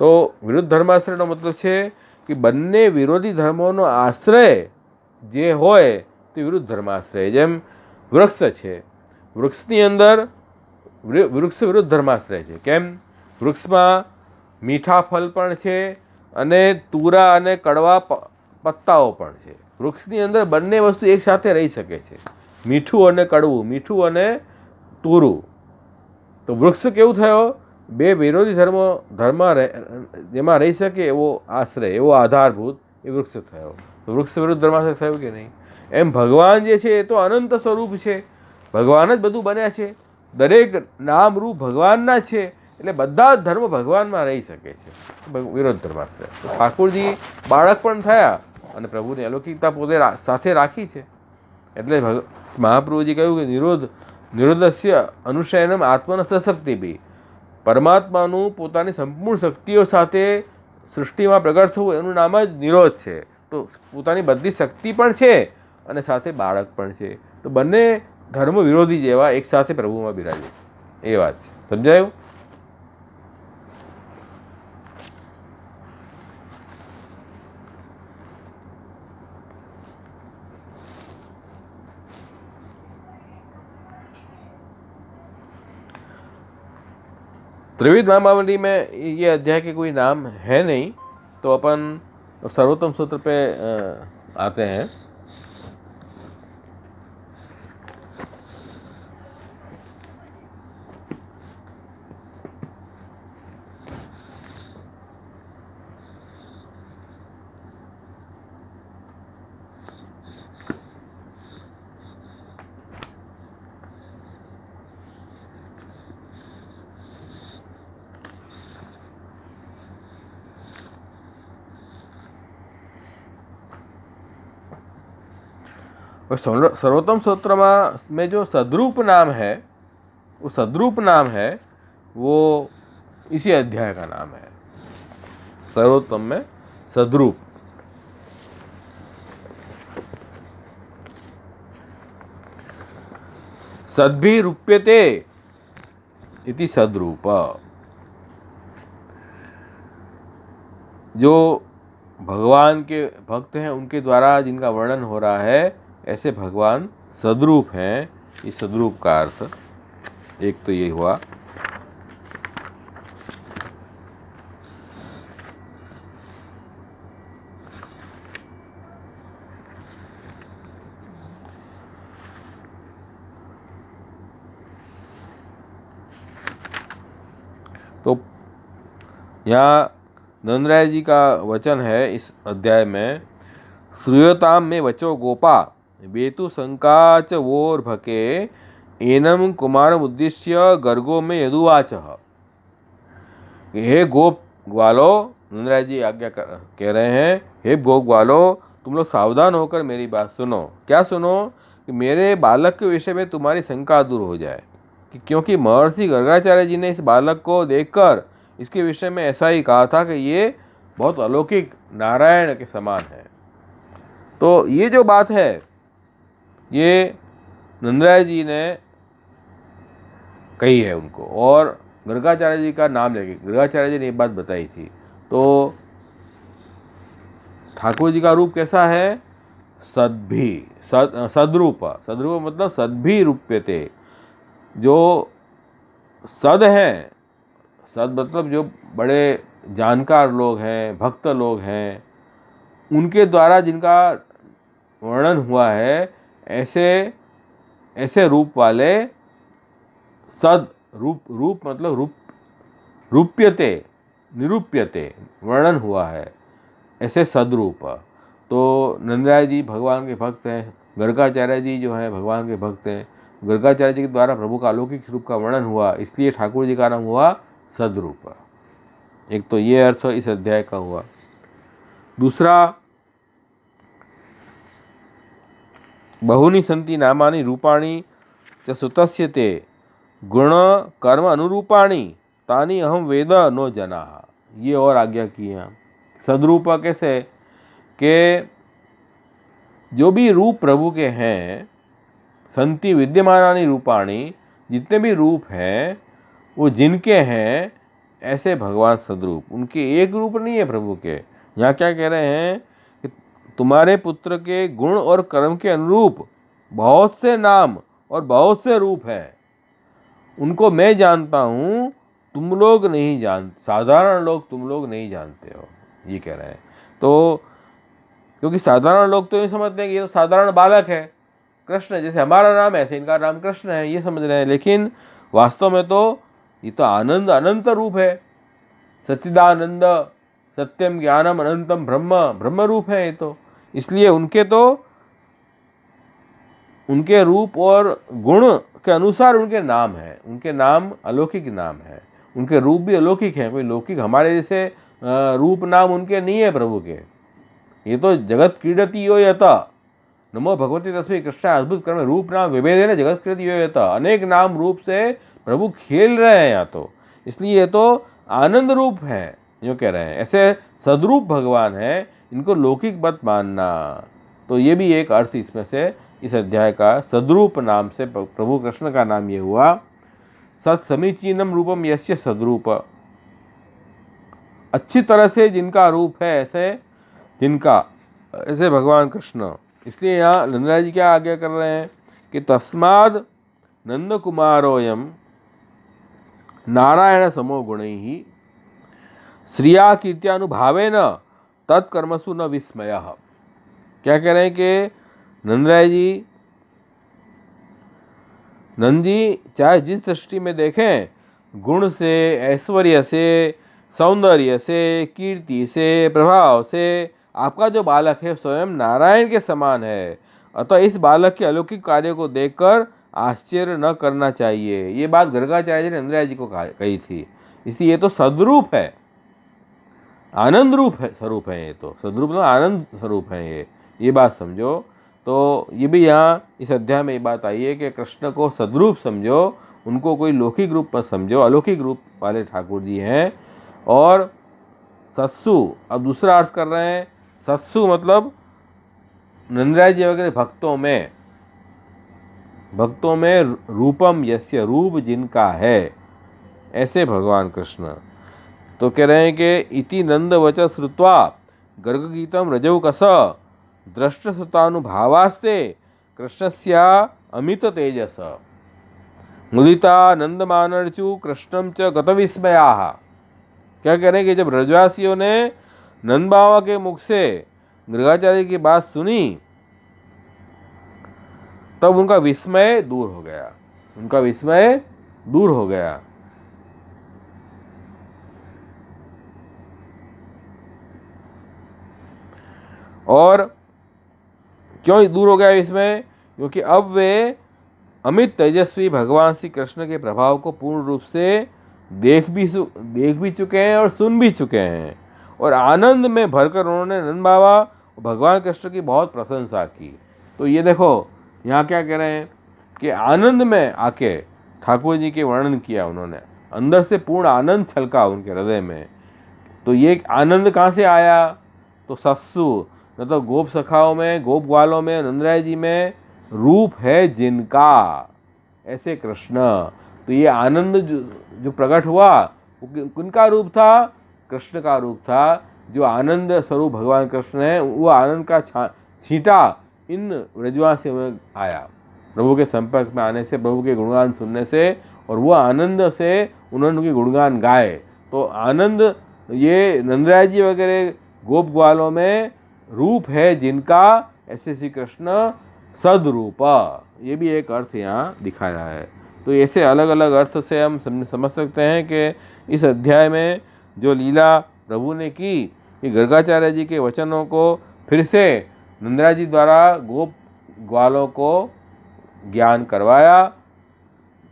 તો વિરુદ્ધ ધર્માશ્રયનો મતલબ છે કે બંને વિરોધી ધર્મોનો આશ્રય જે હોય તે વિરુદ્ધ ધર્માશ્રય. જેમ વૃક્ષ છે, વૃક્ષની અંદર વૃક્ષ વિરુદ્ધ ધર્માશ્રય છે. કેમ? વૃક્ષમાં મીઠા ફળ પણ છે અને તુરા અને કડવા પત્તાઓ પણ છે. વૃક્ષની અંદર બંને વસ્તુ એકસાથે રહી શકે છે, મીઠું અને કડવું, મીઠું અને તુરું. તો વૃક્ષ કેવું થયો? બે વિરોધી ધર્મ જેમાં રહી શકે એવો આશ્રય, એવો આધારભૂત એ વૃક્ષ થયો. તો વૃક્ષ વિરુદ્ધ ધર્માશ્રય થયું કે નહીં? એમ ભગવાન જે છે એ તો અનંત સ્વરૂપ છે, ભગવાન જ બધું બન્યા છે, દરેક નામ રૂપ ભગવાનના છે, એટલે બધા જ ધર્મ ભગવાનમાં રહી શકે છે, વિરોધ ધર્માશ્રય. ઠાકોરજી બાળક પણ થયા અને પ્રભુની અલૌકિકતા પોતે સાથે રાખી છે. એટલે મહાપ્રભુજી કહ્યું કે નિરોધસ્ય અનુશયનમ આત્મન સશક્તિ બી, પરમાત્માનું પોતાની સંપૂર્ણ શક્તિઓ સાથે સૃષ્ટિમાં પ્રગટ થવું એનું નામ જ નિરોધ છે. તો પોતાની બધી શક્તિ પણ છે અને સાથે બાળક પણ છે. તો બંને ધર્મ વિરોધી જેવા એક સાથે પ્રભુમાં બિરાજે છે, એ વાત છે. સમજાયું? त्रिविध नामावली में ये अध्याय के कोई नाम है नहीं, तो अपन सर्वोत्तम सूत्र पे आते हैं. सर्वोत्तम सूत्र में जो सद्रूप नाम है, वो सद्रूप नाम है, वो इसी अध्याय का नाम है. सर्वोत्तम में सद्रूप. सद्भि रूप्यते इति सद्रूप. जो भगवान के भक्त हैं उनके द्वारा जिनका वर्णन हो रहा है, ऐसे भगवान सद्रूप हैं. इस सद्रूप का अर्थ एक तो ये हुआ. तो यहाँ नंदराय जी का वचन है इस अध्याय में, श्रूयताम में वचो गोपा बेतु शंकाच वोर भके एनम कुमारम उद्देश्य गर्गो में यदुवाच. हे गोप ग्वालो, नंदराय जी आज्ञा कह रहे हैं, हे गोप ग्वालो, तुम लोग सावधान होकर मेरी बात सुनो. क्या सुनो? कि मेरे बालक के विषय में तुम्हारी शंका दूर हो जाए. कि क्योंकि महर्षि गर्गाचार्य जी ने इस बालक को देखकर इसके विषय में ऐसा ही कहा था कि ये बहुत अलौकिक नारायण के समान है. तो ये जो बात है, ये नंदराय जी ने कही है उनको, और गर्गाचार्य जी का नाम लेके गर्गाचार्य जी ने ये बात बताई थी. तो ठाकुर जी का रूप कैसा है? सद्भि, सद्रूप. सद्रूप मतलब सद्भि रूप्यते. जो सद हैं, सद मतलब जो बड़े जानकार लोग हैं, भक्त लोग हैं, उनके द्वारा जिनका वर्णन हुआ है, ऐसे रूप वाले सद रूप मतलब रूप्यते, निरूप्यते, वर्णन हुआ है, ऐसे सदरूप. तो नंदराय जी भगवान के भक्त हैं, गर्गाचार्य जी जो हैं भगवान के भक्त हैं. गर्गाचार्य जी के द्वारा प्रभु का अलौकिक रूप का वर्णन हुआ, इसलिए ठाकुर जी का नाम हुआ सदरूप. एक तो ये अर्थ इस अध्याय का हुआ. दूसरा, बहुनी संति नामानि रूपाणि च सुतस्य ते गुण कर्म अनुरूपाणि तानि अहम वेद नो जनाः. ये और आज्ञा की यहाँ। सद्रूप कैसे कि जो भी रूप प्रभु के हैं, संति विद्यमानानि रूपाणी, जितने भी रूप हैं वो जिनके हैं, ऐसे भगवान सद्रूप। उनके एक रूप नहीं है प्रभु के। यहाँ क्या कह रहे हैं कि तुम्हारे पुत्र के गुण और कर्म के अनुरूप बहुत से नाम और बहुत से रूप हैं, उनको मैं जानता हूँ, तुम लोग नहीं साधारण लोग तुम लोग नहीं जानते हो, ये कह रहे हैं। तो क्योंकि साधारण लोग तो ये समझते हैं कि ये तो साधारण बालक है कृष्ण, जैसे हमारा नाम है ऐसे इनका नाम कृष्ण है, ये समझ रहे हैं। लेकिन वास्तव में तो ये तो आनंद अनंत रूप है, सच्चिदानंद सत्यम ज्ञानम अनंतम ब्रह्म, ब्रह्म रूप है ये तो। इसलिए उनके रूप और गुण के अनुसार उनके नाम हैं, उनके नाम अलौकिक नाम है, उनके रूप भी अलौकिक हैं। कोई लौकिक हमारे जैसे रूप नाम उनके नहीं है प्रभु के। ये तो जगत क्रीडति यो यथा, नमो भगवती तस्मै कृष्ण अद्भुत कर्म, रूप नाम विभेद है, जगत क्रीडति यो यथा, अनेक नाम रूप से प्रभु खेल रहे हैं यहाँ तो। इसलिए ये तो आनंद रूप है, जो कह रहे हैं। ऐसे सद्रूप भगवान है, इनको लौकिक मत मानना। तो ये भी एक अर्थ इसमें से, इस अध्याय का सद्रूप नाम से प्रभु कृष्ण का नाम ये हुआ। सत्समीचीनम रूपम यस्य सद्रूप, अच्छी तरह से जिनका रूप है, ऐसे भगवान कृष्ण। इसलिए यहाँ नंदराज जी क्या आज्ञा कर रहे हैं कि तस्माद नंद कुमारोयम नारायण समो गुणैः श्रिया कीर्त्यानुभावेन तत्कर्मसु न विस्मयः। क्या कह रहे हैं कि नंदराय जी, नंद जी चाहे जिस दृष्टि में देखें, गुण से, ऐश्वर्य से, सौंदर्य से, कीर्ति से, प्रभाव से, आपका जो बालक है स्वयं नारायण के समान है। अतः इस बालक के अलौकिक कार्य को देखकर आश्चर्य न करना चाहिए। ये बात गर्गाचार्य जी ने नंदराय जी को कही थी। इसलिए ये तो सद्रूप है, आनंद रूप है, स्वरूप है। ये तो सद्रूप तो आनंद स्वरूप है। ये बात समझो। तो ये भी यहाँ इस अध्याय में ये बात आई है कि कृष्ण को सद्रूप समझो, उनको कोई लौकिक रूप मत समझो, अलौकिक रूप वाले ठाकुर जी हैं। और सत्सु, अब दूसरा अर्थ कर रहे हैं। सत्सु मतलब नंदराय जी वगैरह भक्तों में रूपम यस्य, रूप जिनका है, ऐसे भगवान कृष्ण। तो कह रहे हैं कि इति नंद वच श्रुत्वा गर्ग गीतम रजौ कस दृष्टसुतानुभावास्ते कृष्णस्या अमित तेजस मुदिता नंदमानर्चु कृष्णम च गतविस्मयाः। क्या कह रहे हैं कि जब ब्रजवासियों ने नंद बाबा के मुख से गर्गाचार्य की बात सुनी, तब उनका विस्मय दूर हो गया, उनका विस्मय दूर हो गया। और क्यों दूर हो गया विस्मय? क्योंकि अब वे अमित तेजस्वी भगवान श्री कृष्ण के प्रभाव को पूर्ण रूप से देख भी चुके हैं और सुन भी चुके हैं। और आनंद में भरकर उन्होंने नंद बाबा और भगवान कृष्ण की बहुत प्रशंसा की। तो ये देखो यहाँ क्या कह रहे हैं कि आनंद में आके ठाकुर जी के वर्णन किया उन्होंने, अंदर से पूर्ण आनंद छलका उनके हृदय में। तो ये आनंद कहाँ से आया? तो सत्सु, न तो गोप सखाओं में, गोप ग्वालों में, नंदराय जी में रूप है जिनका, ऐसे कृष्ण। तो ये आनंद जो प्रकट हुआ वो किनका रूप था? कृष्ण का रूप था। जो आनंद स्वरूप भगवान कृष्ण है, वो आनंद का छींटा इन ब्रजवासियों में आया, प्रभु के संपर्क में आने से, प्रभु के गुणगान सुनने से, और वो आनंद से उन्होंने उनके गुणगान गाए। तो आनंद ये नंदराय जी वगैरह गोप ग्वालों में रूप है जिनका, ऐसे श्री कृष्ण सद्रूप। ये भी एक अर्थ यहाँ दिखाया है। तो ऐसे अलग अलग अर्थ से हम समझ सकते हैं कि इस अध्याय में जो लीला प्रभु ने की, कि गर्गाचार्य जी के वचनों को फिर से नंदराय जी द्वारा गोप ग्वालों को ज्ञान करवाया।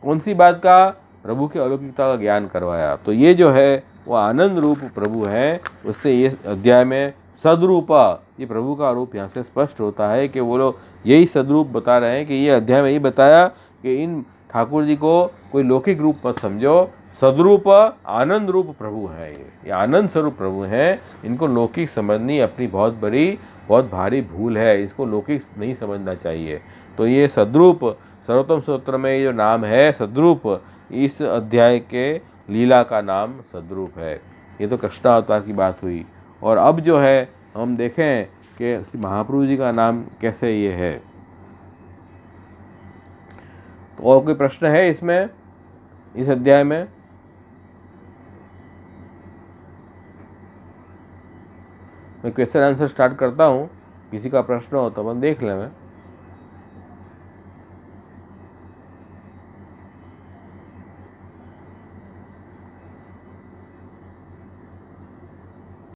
कौन सी बात का? प्रभु की अलौकिकता का ज्ञान करवाया। तो ये जो है वो आनंद रूप प्रभु है। उससे ये अध्याय में सद्रूप, ये प्रभु का रूप यहाँ से स्पष्ट होता है कि वो लोग यही सद्रूप बता रहे हैं कि ये अध्याय में यही बताया कि इन ठाकुर जी को कोई लौकिक रूप मत समझो, सद्रूप आनंद रूप प्रभु हैं। ये आनंद स्वरूप प्रभु हैं। इनको लौकिक समझनी अपनी बहुत भारी भूल है। इसको लौकिक नहीं समझना चाहिए। तो ये सद्रूप सर्वोत्तम स्तोत्र में ये जो नाम है सद्रूप, इस अध्याय के लीला का नाम सद्रूप है। ये तो कृष्णावतार की बात हुई। और अब जो है हम देखें कि महाप्रभु जी का नाम कैसे ये है। तो और कोई प्रश्न है इसमें, इस अध्याय में? मैं क्वेश्चन आंसर स्टार्ट करता हूँ, किसी का प्रश्न हो तो अपन देख लें।